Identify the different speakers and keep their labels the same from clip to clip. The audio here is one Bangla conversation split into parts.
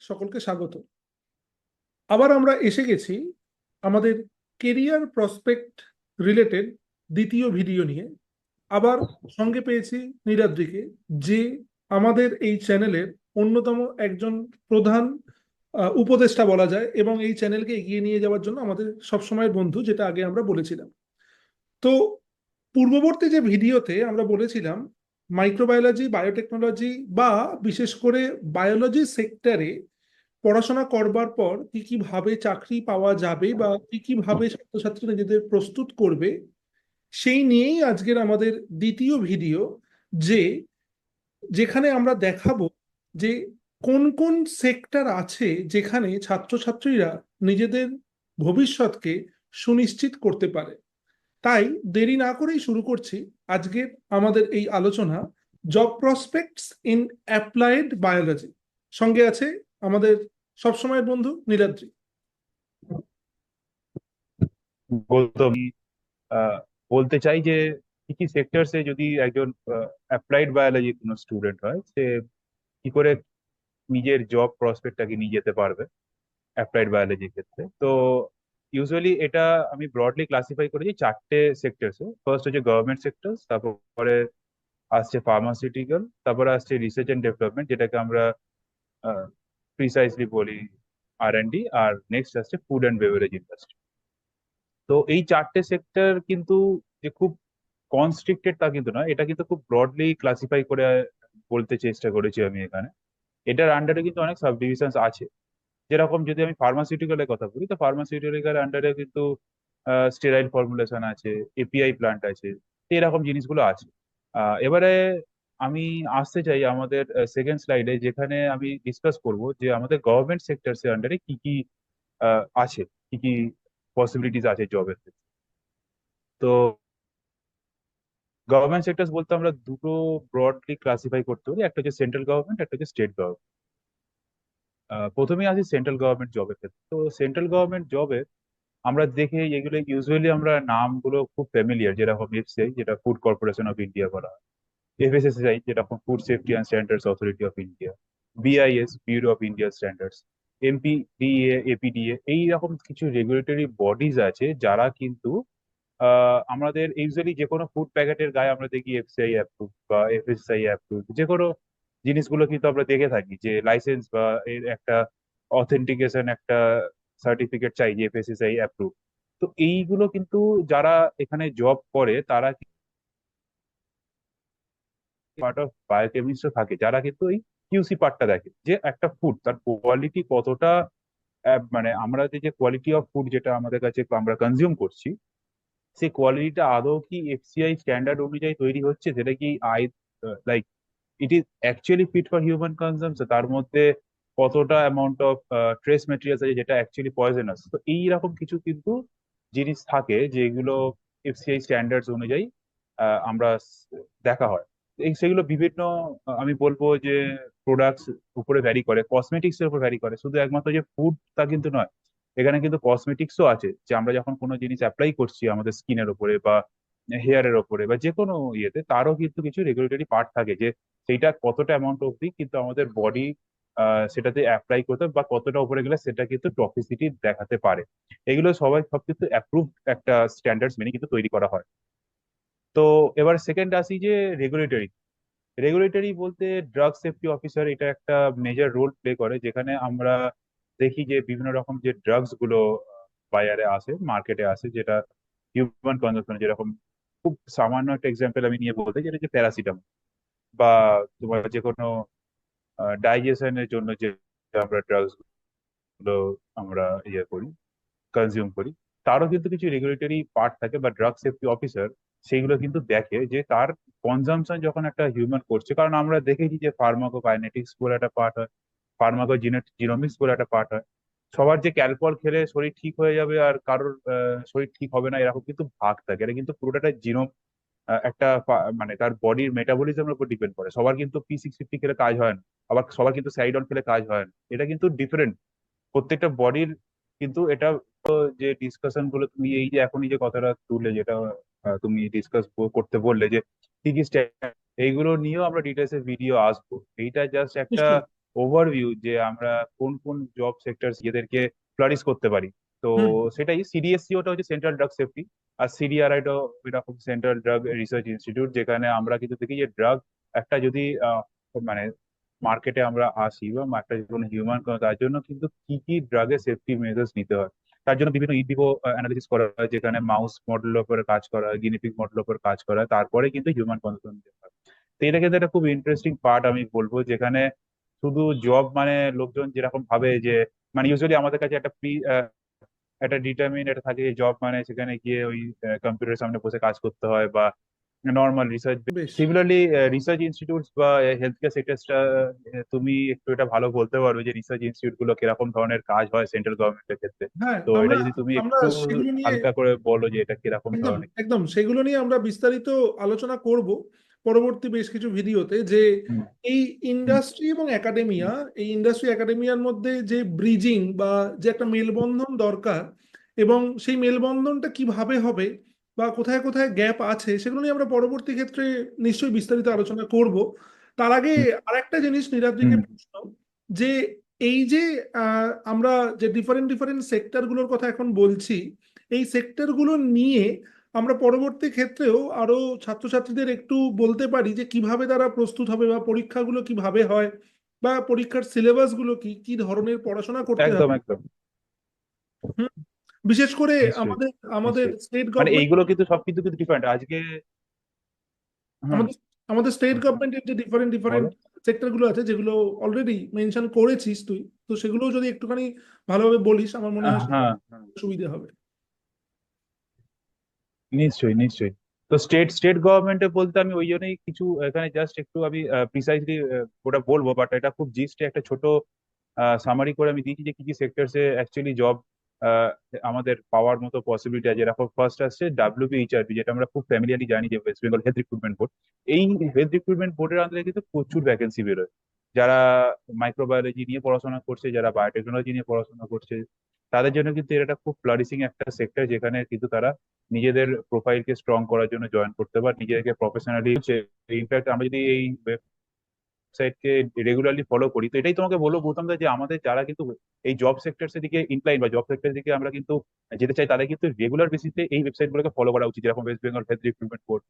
Speaker 1: সকলকে স্বাগত। আবার আমরা এসে গেছি আমাদের কেরিয়ার প্রসপেক্ট রিলেটেড দ্বিতীয় ভিডিও নিয়ে। আবার সঙ্গে পেয়েছি নীলাদ্রিকে, যে আমাদের এই চ্যানেলের অন্যতম একজন প্রধান উপদেষ্টা বলা যায়, এবং এই চ্যানেলকে এগিয়ে নিয়ে যাওয়ার জন্য আমাদের সবসময়ের বন্ধু, যেটা আগে আমরা বলেছিলাম। তো পূর্ববর্তী যে ভিডিওতে আমরা বলেছিলাম মাইক্রোবায়োলজি, বায়োটেকনোলজি বা বিশেষ করে বায়োলজি সেক্টরে পড়াশোনা করবার পর কি কি ভাবে চাকরি পাওয়া যাবে বা কি কি ভাবে ছাত্রছাত্রী নিজেদের প্রস্তুত করবে, সেই নিয়েই আজকের আমাদের দ্বিতীয় ভিডিও। যে যেখানে আমরা দেখাবো যে কোন কোন সেক্টর আছে যেখানে ছাত্রছাত্রীরা নিজেদের ভবিষ্যৎকে সুনিশ্চিত করতে পারে। তাই দেরি না করেই শুরু করছি আজকের আমাদের এই আলোচনা, job prospects in applied biology. সঙ্গে আছে আমাদের সবসময়ের বন্ধু নীলাদ্রি।
Speaker 2: বলতো আমি আহ, বলতে চাই যে কি কি সেক্টরসে যদি একজন অ্যাপ্লাইড বায়োলজি কোনো স্টুডেন্ট হয়, সে কি করে নিজের জব প্রসপেক্টটাকে নিয়ে যেতে পারবে অ্যাপ্লাইড বায়োলজির ক্ষেত্রে। তো ইউজুয়ালি এটা আমি ব্রডলি ক্লাসিফাই করেছি চারটে সেক্টরসে। ফার্স্ট হচ্ছে গভর্নমেন্ট সেক্টর, তারপরে আসছে ফার্মাসিউটিক্যাল, তারপরে আসছে রিসার্চ এন্ড ডেভেলপমেন্ট, যেটাকে আমরা প্রিসাইজলি বলি R&D, আর নেক্সট আসছে ফুড অ্যান্ড বেভারেজ ইন্ডাস্ট্রি। তো এই চারটে সেক্টর কিন্তু যে খুব কনস্ট্রিক্টেড তা কিন্তু না, এটা কিন্তু খুব ব্রডলি ক্লাসিফাই করে বলতে চেষ্টা করেছি আমি এখানে। এটার আন্ডারে কিন্তু অনেক সাব ডিভিশনস আছে। যেরকম যদি আমি ফার্মাসিউটিক্যালের কথা বলি, তো ফার্মাসিউটিক্যাল আন্ডারে কিন্তু স্টেরাইল ফর্মুলেশন আছে, এপিআই প্লান্ট আছে, তো এরকম জিনিসগুলো আছে। এবারে আমি আসতে চাই আমাদের সেকেন্ড স্লাইডে, যেখানে আমি ডিসকাস করব যে আমাদের গভর্নমেন্ট সেক্টরস এর আন্ডারে কি কি আছে, কি কি পসিবিলিটিস আছে জবের ক্ষেত্রে। তো গভর্নমেন্ট সেক্টরস বলতে আমরা দুটো ব্রডলি ক্লাসিফাই করতে পারি, একটা হচ্ছে সেন্ট্রাল গভর্নমেন্ট, একটা হচ্ছে স্টেট গভর্নমেন্ট। প্রথমেই আসি সেন্ট্রাল গভর্নমেন্ট জবের ক্ষেত্রে। তো সেন্ট্রাল গভর্নমেন্ট জবে আমরা দেখি এগুলো ইউজুয়ালি আমরা নামগুলো খুব ফ্যামিলিয়ার, যেরকম এফসিআই, যেটা ফুড কর্পোরেশন অফ ইন্ডিয়া বলা হয়, এফএসএসআই, যেটা food safety and standards authority of India, BIS, bureau of India standards, MPDA, APDA, এইরকম কিছু রেগুলেটরি বডিজ আছে যারা কিন্তু আমাদের ইউজুয়ালি যে কোনো ফুড প্যাকেটের গায়ে আমরা দেখি এফসিআই অ্যাপ্রুভ বা এফএসএসআই অ্যাপ্রুভ, যে কোনো জিনিসগুলো কিন্তু আমরা দেখে থাকি যে লাইসেন্স বা এর একটা অথেন্টিকেশন, একটা সার্টিফিকেট চাই যে এফএসএসআই অ্যাপ্রুভ। তো এইগুলো কিন্তু যারা এখানে জব করে তারা পার্ট অফ বায়োকেমিস্ট থাকে, যারা কিন্তু এই কিউসি পার্টটা দেখে যে একটা ফুড তার কোয়ালিটি কতটা, মানে আমরা যে কোয়ালিটি অফ ফুড যেটা আমাদের কাছে আমরা কনজিউম করছি, সেই কোয়ালিটিটা আদৌ কি এফসিআই স্ট্যান্ডার্ড অনুযায়ী তৈরি হচ্ছে, সেটা কি I like it is actually fit for human consumption, তার মধ্যে কতটা অ্যামাউন্ট অফ ট্রেস মেটেরিয়ালস আছে যেটা অ্যাকচুয়ালি পয়জনাস। তো এইরকম কিছু কিন্তু জিনিস থাকে যেগুলো এফসিআই স্ট্যান্ডার্ডস অনুযায়ী আমরা দেখা হয়। এই সেগুলো বিভিন্ন আমি বলবো যে প্রোডাক্টস উপরে ভ্যারি করে, কসমেটিক্স এর উপর ভ্যারি করে, শুধু একমাত্র যে ফুড তা কিন্তু নয়। এখানে কিন্তু কসমেটিক্সও আছে, যে আমরা যখন কোনো জিনিস অ্যাপ্লাই করছি আমাদের স্কিনের ওপরে বা হেয়ারের ওপরে বা যে কোনো ইয়েতে, তারও কিন্তু কিছু রেগুলেটরি পার্ট থাকে যে সেইটা কতটা অ্যামাউন্ট অবধি কিন্তু আমাদের বডি সেটাতে অ্যাপ্লাই করতে বা কতটা উপরে গেলে সেটা কিন্তু টক্সিসিটি দেখাতে পারে। এগুলো সবাই সব কিন্তু অ্যাপ্রুভ একটা স্ট্যান্ডার্ডস মেনে কিন্তু তৈরি করা হয়। তো এবার সেকেন্ড আসি যে রেগুলেটরি। রেগুলেটরি বলতে ড্রাগ সেফটি অফিসার এটা একটা মেজর রোল প্লে করে, যেখানে আমরা দেখি যে বিভিন্ন রকম যে ড্রাগস গুলো বাজারে আসে, মার্কেটে আসে, যেটা হিউম্যান কনজাম্পশন, যেরকম খুব সামান্য একটা এক্সাম্পল আমি নিয়ে বলতে, যেটা যে প্যারাসিটামল বা তোমার যে কোনো ডাইজেশনের জন্য যে আমরা ড্রাগস গুলো আমরা ইয়ে করি, কনজিউম করি, তারও কিন্তু কিছু রেগুলেটরি পার্ট থাকে বা ড্রাগ সেফটি অফিসার সেইগুলো কিন্তু দেখে যে তার কনজাম্পশন যখন একটা হিউম্যান করছে। কারণ আমরা দেখেছি যে ফার্মাকোকাইনেটিক্স বলে একটা পার্ট হয়, জিনোমিক্স বলে একটা পার্ট হয়। সবার যে ক্যালপল খেলে শরীর ঠিক হয়ে যাবে আর কারোর শরীর ঠিক হবে না, এরকম কিন্তু ভাগ থাকে। এটা কিন্তু পুরোটা জিনোম একটা মানে তার বডির মেটাবলিজমের উপর ডিপেন্ড করে। সবার কিন্তু P650 খেলে কাজ হয় না, আবার সবার কিন্তু সাইডন খেলে কাজ হয় না, এটা কিন্তু ডিফারেন্ট প্রত্যেকটা বডির। কিন্তু এটা যে ডিসকাশন গুলো তুমি এই যে এখনই যে কথাটা তুললে, যেটা তুমি ডিসকাস করতে বললে যে কি কি step, এইগুলো নিয়েও আমরা ডিটেলসে ভিডিও আসবো। এইটা জাস্ট একটা
Speaker 1: নিশ্চয়ই।
Speaker 2: ওভারভিউ যে আমরা কোন কোন জব সেক্টর এদেরকে ফ্লারিশ করতে পারি। তো
Speaker 1: হুম।
Speaker 2: সেটাই সিডিএসসি, ওটা হচ্ছে সেন্ট্রাল ড্রাগ সেফটি, আর সিডিআরআইটা এরকম সেন্ট্রাল ড্রাগ রিসার্চ ইনস্টিটিউট, যেখানে আমরা কিন্তু দেখি যে ড্রাগ একটা যদি মানে মার্কেটে আমরা আসি বা একটা কোনো হিউম্যান, তার জন্য কিন্তু কি কি ড্রাগের সেফটি মেজার্স নিতে হয়। তার জন্য বিভিন্ন ইনভিভো অ্যানালিসিস করা হয়, যেখানে মাউস মডেলের উপরে কাজ করা হয়, গিনিপিগ মডেলের উপর কাজ করা হয়, তারপরে কিন্তু হিউম্যান কনসার্ন নিতে হয়। তো এটা কিন্তু একটা খুব ইন্টারেস্টিং পার্ট আমি বলবো, যেখানে শুধু জব মানে লোকজন যেরকম ভাবে যে, মানে ইউজুয়ালি আমাদের কাছে একটা একটা ডিটারমিন এটা থাকে, জব মানে সেখানে গিয়ে ওই কম্পিউটারের সামনে বসে কাজ করতে হয় বা নর্মাল রিসার্চ।
Speaker 1: বেশ।
Speaker 2: সিমিলারলি রিসার্চ ইনস্টিটিউটস বা হেলথ কেয়ার সেক্টরটা, তুমি একটু এটা ভালো বলতে পারবে যে রিসার্চ ইনস্টিটিউট গুলো কিরকম ধরনের কাজ হয় সেন্ট্রাল গভর্নমেন্টের ক্ষেত্রে?
Speaker 1: হ্যাঁ,
Speaker 2: তো এটা
Speaker 1: আমরা
Speaker 2: যদি তুমি
Speaker 1: আমরা
Speaker 2: একটু
Speaker 1: সেগুলো নিয়ে
Speaker 2: হালকা করে বলো যে এটা কিরকম
Speaker 1: একদম
Speaker 2: ধরনের।
Speaker 1: একদম সেগুলো নিয়ে আমরা বিস্তারিত আলোচনা করব পরবর্তী বেশ কিছু ভিডিওতে, যে
Speaker 2: হুম,
Speaker 1: এই
Speaker 2: হুম,
Speaker 1: ইন্ডাস্ট্রি এবং একাডেমিয়া, এই ইন্ডাস্ট্রি একাডেমিয়ার মধ্যে যে ব্রিজিং বা যে একটা মেলবন্ধন দরকার, এবং সেই মেলবন্ধনটা কিভাবে হবে বা কোথায় কোথায় গ্যাপ আছে, সেগুলো নিয়ে আমরা পরবর্তী ক্ষেত্রে নিশ্চয়ই বিস্তারিত আলোচনা করব। তার আগে
Speaker 2: হুম,
Speaker 1: আরেকটা জিনিস
Speaker 2: হুম,
Speaker 1: নীলাদ্রিকে প্রশ্ন, যে এই যে আমরা যে ডিফারেন্ট ডিফারেন্ট সেক্টরগুলোর কথা এখন বলছি, এই সেক্টরগুলো নিয়ে আমরা পরবর্তী ক্ষেত্রেও আরো ছাত্রছাত্রীদের একটু বলতে পারি যে কিভাবে তারা প্রস্তুত হবে বা পরীক্ষাগুলো কিভাবে হয় বা পরীক্ষার সিলেবাস গুলো কি কি ধরনের পড়াশোনা করতে
Speaker 2: একদম
Speaker 1: হবে।
Speaker 2: একদম।
Speaker 1: হুম। বিশেষ করে
Speaker 2: নিশ্চয়ই,
Speaker 1: আমাদের আমাদের
Speaker 2: নিশ্চয়ই।
Speaker 1: স্টেট
Speaker 2: মানে
Speaker 1: গভর্নমেন্ট,
Speaker 2: এইগুলো কিন্তু সবকিছু কিন্তু ডিফারেন্ট আজকে। হুম,
Speaker 1: আমাদের আমাদের স্টেট
Speaker 2: হুম,
Speaker 1: গভর্নমেন্টের যে ডিফারেন্ট ডিফারেন্ট
Speaker 2: বলো।
Speaker 1: সেক্টরগুলো আছে, যেগুলো অলরেডি মেনশন করেছিস তুই, তো সেগুলো যদি একটুখানি ভালোভাবে বলিস আমার মনে হয়
Speaker 2: হ্যাঁ, হ্যাঁ,
Speaker 1: সুবিধা হবে।
Speaker 2: নিশ্চয়ই, নিশ্চয়ই। তো স্টেট স্টেট গভর্নমেন্টে বলতে আমি ওই জন্যই কিছু এখানে জাস্ট একটু আমি প্রিসাইজলি ওটা বলবো, বাট এটা খুব জিস্টে একটা ছোট সামারি করে আমি দিয়েছি যে কি কি সেক্টরসে অ্যাকচুয়ালি জব আমাদের পাওয়ার মতো পসিবিলিটি আছে। যেরকম ফার্স্ট আসছে ডাব্লিউবিএইচআরবি, যেটা আমরা খুব ফ্যামিলিয়ারলি জানি, যে West Bengal health recruitment board. এই হেলথ রিক্রুটমেন্ট বোর্ডের আন্ডারে কিন্তু প্রচুর ভ্যাকেন্সি বেরোয়। যারা মাইক্রোবায়োলজি নিয়ে পড়াশোনা করছে, যারা বায়োটেকনোলজি নিয়ে পড়াশোনা করছে, তাদের জন্য কিন্তু এটা একটা খুব ফ্লারিশিং একটা সেক্টর, যেখানে কিন্তু তারা নিজেদের প্রোফাইলকে স্ট্রং করার জন্য জয়েন করতে পারে, নিজেদেরকে প্রফেশনালি। ইনফ্যাক্ট আমরা যদি এই ওয়েবসাইটকে রেগুলারলি ফলো করি, তো এটাই তোমাকে বলবো গৌতম দা, যে আমাদের যারা কিন্তু এই জব সেক্টরস এর দিকে ইনক্লাইন বা জব সেক্টরের দিকে আমরা কিন্তু যেতে চাই, তাদের কিন্তু রেগুলার বেসিসে এই ওয়েবসাইট গুলোকে ফলো করা উচিত, যেরকম West Bengal health recruitment board,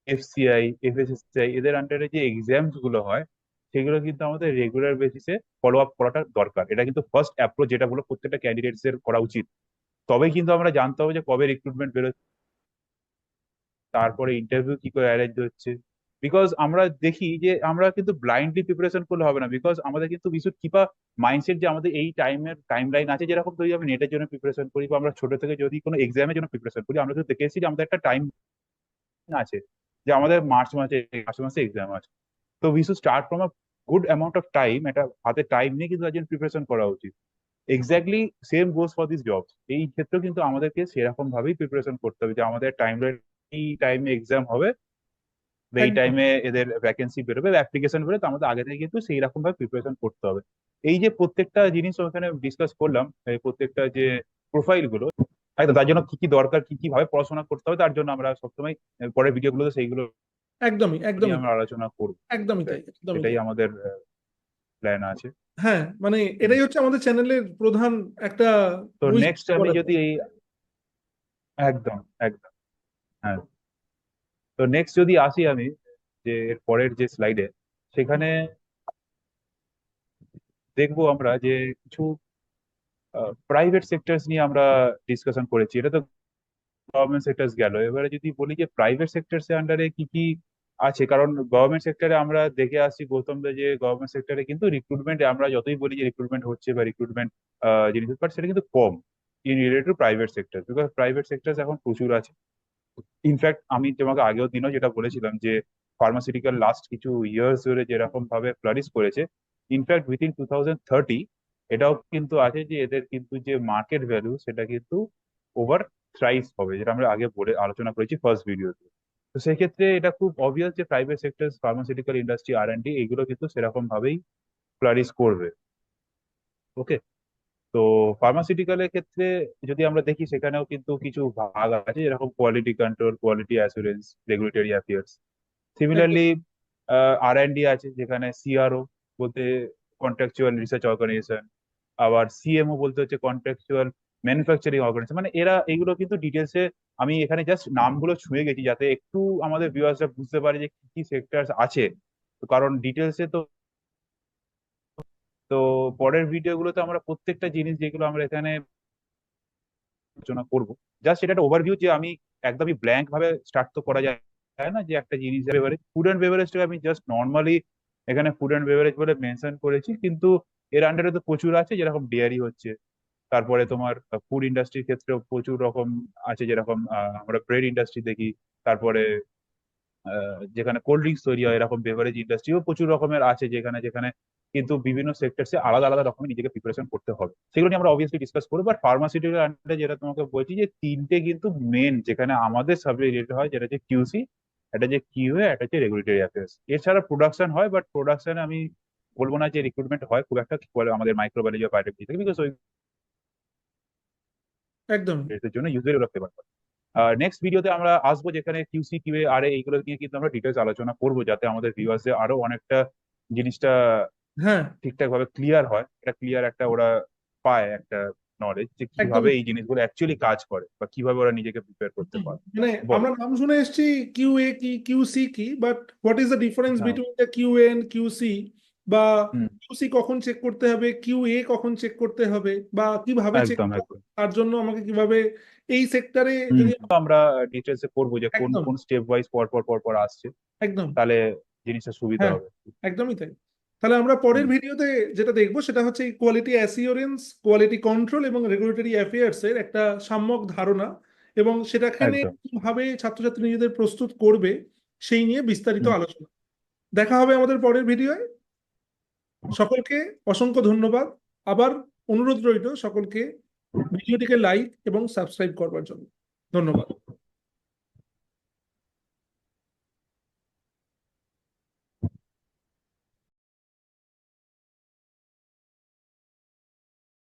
Speaker 2: FCI, FSSCI, এদের আন্ডারে যে এক্সামস গুলো হয়, সেগুলো কিন্তু আমাদের রেগুলার বেসিসে ফলো আপ করাটা দরকার। এটা কিন্তু ফার্স্ট অ্যাপ্রোচ, যেটা বলো প্রত্যেকটা ক্যান্ডিডেটস এর করা উচিত। তবেই কিন্তু আমরা জানতে হবে যে কবে রিক্রুটমেন্ট বেরোচ্ছে, তারপরে ইন্টারভিউ কি করে অ্যারেঞ্জ হচ্ছে। বিকজ আমরা দেখি যে আমরা কিন্তু ব্লাইন্ডলি প্রিপারেশন করলে হবে না, বিকজ আমাদের কিন্তু we should keep a mindset যে আমাদের এই টাইমের টাইম লাইন আছে। যেরকম যদি আমি নেটের জন্য প্রিপারেশন করি বা আমরা ছোট থেকে যদি কোনো এক্সামের জন্য প্রিপারেশন করি, আমরা কিন্তু দেখেছি যে আমাদের একটা টাইম আছে, যে আমাদের মার্চ মাসে এক্সাম আছে। তো we should start from a good amount of time, একটা হাতে টাইম নিয়ে কিন্তু একজন প্রিপারেশন করা উচিত। Exactly same goes for this job. এই ক্ষেত্রেও কিন্তু আমাদেরকে সেরকম ভাবেই প্রিপারেশন করতে হবে, যে আমাদের টাইম লাইন এই টাইমে এক্সাম হবে, এই
Speaker 1: একদম
Speaker 2: টাইমে এদের ভ্যাকেন্সি বেরোবে, অ্যাপ্লিকেশন বেরোবে, তো আমাদের আগে থেকে কিন্তু সেই রকম ভাবে প্রিপারেশন করতে হবে। এই যে প্রত্যেকটা জিনিস ওখানে ডিসকাস করলাম, এই প্রত্যেকটা যে প্রোফাইল গুলো, একদম তার জন্য কি কি দরকার, কি কি ভাবে পড়াশোনা করতে হবে, তার জন্য আমরা সবসময় পরের ভিডিওগুলোতে সেইগুলো
Speaker 1: একদমই
Speaker 2: নিয়ে
Speaker 1: একদমই
Speaker 2: আমরা আলোচনা করবো।
Speaker 1: একদমই তাই,
Speaker 2: Right?
Speaker 1: একদমই
Speaker 2: এটাই
Speaker 1: তাই।
Speaker 2: আমাদের প্ল্যান আছে।
Speaker 1: হ্যাঁ, মানে
Speaker 2: হুম।
Speaker 1: এটাই হচ্ছে আমাদের চ্যানেলের প্রধান একটা
Speaker 2: তো নেক্সট
Speaker 1: বৈশিষ্ট্য
Speaker 2: আমি
Speaker 1: বলা
Speaker 2: যদি
Speaker 1: যায়।
Speaker 2: এই, একদম, একদম, হ্যাঁ। তো নেক্সট যদি আসি আমি, যে এর পরের যে স্লাইডে, সেখানে দেখবো আমরা যে কিছু প্রাইভেট সেক্টরস নিয়ে আমরা ডিসকাশন করেছি। এটা তো গভর্নমেন্ট সেক্টরস গেল, এবারে যদি বলি যে প্রাইভেট সেক্টরস এর আন্ডারে কি কি আছে। কারণ গভর্নমেন্ট সেক্টরে আমরা দেখে আসছি গৌতম দা, যে গভর্নমেন্ট সেক্টরে কিন্তু রিক্রুটমেন্ট, আমরা যতই বলি যে রিক্রুটমেন্ট হচ্ছে বা রিক্রুটমেন্ট জিনিস, বাট সেটা কিন্তু কম in related to private sector, because private sector এখন প্রচুর আছে। ইনফ্যাক্ট আমি তোমাকে আগেও দিনও যেটা বলেছিলাম যে ফার্মাসিউটিক্যাল লাস্ট কিছু ইয়ার্স ধরে যেরকম ভাবে ফ্লারিশ করেছে, ইনফ্যাক্ট উইথিন 2030 এটাও কিন্তু আছে যে এদের কিন্তু যে মার্কেট ভ্যালু, সেটা কিন্তু ওভার থ্রাইস হবে, যেটা আমরা আগে বলে আলোচনা করেছি ফার্স্ট ভিডিওতে। তো সেক্ষেত্রে এটা খুব অবভিয়াস যে প্রাইভেট সেক্টর, ফার্মাসিউটিক্যাল ইন্ডাস্ট্রি, আর&ডি, এগুলো কিন্তু সেরকম ভাবেই ফ্লারিশ করবে। ওকে। তো ফার্মাসিউটিক্যালের ক্ষেত্রে যদি আমরা দেখি, সেখানেও কিন্তু কিছু ভাগ আছে, যেরকম quality control, quality assurance, regulatory affairs.
Speaker 1: একদম।
Speaker 2: সিমিলারলি আর&ডি আছে, যেখানে সিআরও বলতে কন্ট্রাকচুয়াল রিসার্চ অর্গানাইজেশন, আবার সিএমও বলতে হচ্ছে কন্ট্রাকচুয়াল ম্যানুফ্যাকচারিং অর্গানাইজেশন। মানে এরা এগুলো কিন্তু ডিটেলসে, আমি এখানে জাস্ট নামগুলো ছুঁয়ে গেছি যাতে একটু আমাদের ভিউয়ার্সরা বুঝতে পারে যে কি কি সেক্টর আছে। তো কারণ ডিটেলসে তো তো পরের ভিডিওগুলোতে আমরা প্রত্যেকটা জিনিস যেগুলো আমরা এখানে আলোচনা করব, জাস্ট এটা একটা ওভারভিউ, যে আমি একদমই ব্ল্যাঙ্ক ভাবে স্টার্ট তো করা যায় না, যে একটা জিনিস বেভারেজ, ফুড অ্যান্ড বেভারেজটাকে আমি জাস্ট নর্মালি এখানে ফুড অ্যান্ড বেভারেজ বলে মেনশন করেছি, কিন্তু এর আন্ডারে তো প্রচুর আছে, যেরকম ডেয়ারি হচ্ছে, তারপরে তোমার ফুড ইন্ডাস্ট্রির ক্ষেত্রেও প্রচুর রকম আছে, যেরকম আমরা ব্রেড ইন্ডাস্ট্রি দেখি, তারপরে যেখানে কোল্ড ড্রিঙ্কস তৈরি হয়, এরকম বেভারেজ ইন্ডাস্ট্রিও প্রচুর রকমের আছে, যেখানে যেখানে কিন্তু বিভিন্ন সেক্টরসে আলাদা আলাদা রকমের নিজেকে প্রিপারেশন করতে হবে, সেগুলো নিয়ে আমরা অবভিয়াসলি ডিসকাস করবো। বাট ফার্মাসিউটিক্যাল আন্ডারে যেটা তোমাকে বলছি, যে তিনটে কিন্তু মেন যেখানে আমাদের সাবজেক্ট রিলেটেড হয়, যেটা হচ্ছে কিউসি, একটা যে কিউএ, একটা হচ্ছে রেগুলেটরি অ্যাফেয়ার্স। এছাড়া প্রোডাকশন হয়, বাট প্রোডাকশনে আমি বলবো না যে রিক্রুটমেন্ট হয় খুব একটা আমাদের মাইক্রোবায়োলজি বা বায়োটেকনোলজি থেকে, বিকজ ওই
Speaker 1: একদম।
Speaker 2: এর জন্য ইউজুয়ালি ওরা ফেভার করে। নেক্সট ভিডিওতে আমরা আসবো, যেখানে কিউসি কিউএ আর এইগুলো নিয়ে কিন্তু আমরা ডিটেলস আলোচনা করবো, যাতে আমাদের ভিউয়ার্সদের আরো অনেকটা জিনিসটা
Speaker 1: হ্যাঁ,
Speaker 2: ঠিকঠাক ভাবে ক্লিয়ার হয়, এটা ক্লিয়ার একটা ওরা পায় একটা নলেজ, যে কিভাবে
Speaker 1: একদমই।
Speaker 2: এই জিনিসগুলো অ্যাকচুয়ালি কাজ করে বা কিভাবে ওরা নিজেকে প্রিপেয়ার করতে
Speaker 1: হুম,
Speaker 2: পারে।
Speaker 1: মানে
Speaker 2: বলো।
Speaker 1: আমরা নাম শুনে এসেছি কিউ এ কি কিউ সি কি, but what is the difference
Speaker 2: হ্যাঁ।
Speaker 1: Between the Q A and Q C? বা
Speaker 2: হুম।
Speaker 1: কিউ সি কখন চেক করতে হবে, কিউ এ কখন চেক করতে হবে, বা কিভাবে চেক
Speaker 2: একদম
Speaker 1: করতে
Speaker 2: একদম।
Speaker 1: হবে, তার জন্য আমাকে কিভাবে এই সেক্টরে
Speaker 2: হুম,
Speaker 1: যদি
Speaker 2: আমরা ডিটেলসে করবো যে কোন
Speaker 1: একদম
Speaker 2: কোন স্টেপ ওয়াইজ পর পর পর পর আসছে,
Speaker 1: একদম
Speaker 2: তাহলে জিনিসটা সুবিধা
Speaker 1: হ্যাঁ,
Speaker 2: হবে।
Speaker 1: একদমই তাই। তাহলে আমরা পরের
Speaker 2: হুম।
Speaker 1: ভিডিওতে যেটা দেখবো সেটা হচ্ছে এই কোয়ালিটি অ্যাসিওরেন্স, কোয়ালিটি কন্ট্রোল এবং রেগুলেটরি অ্যাফেয়ার্স এর একটা সাম্যক ধারণা, এবং সেটাখানে
Speaker 2: একদম।
Speaker 1: কিভাবে ছাত্রছাত্রী নিজেদের প্রস্তুত করবে সেই নিয়ে বিস্তারিত
Speaker 2: হুম।
Speaker 1: আলোচনা। দেখা হবে আমাদের পরের ভিডিওয়। সকলকে অসংখ্য ধন্যবাদ। আবার অনুরোধ রইল সকলকে ভিডিওটিকে লাইক এবং সাবস্ক্রাইব করবার জন্য। ধন্যবাদ।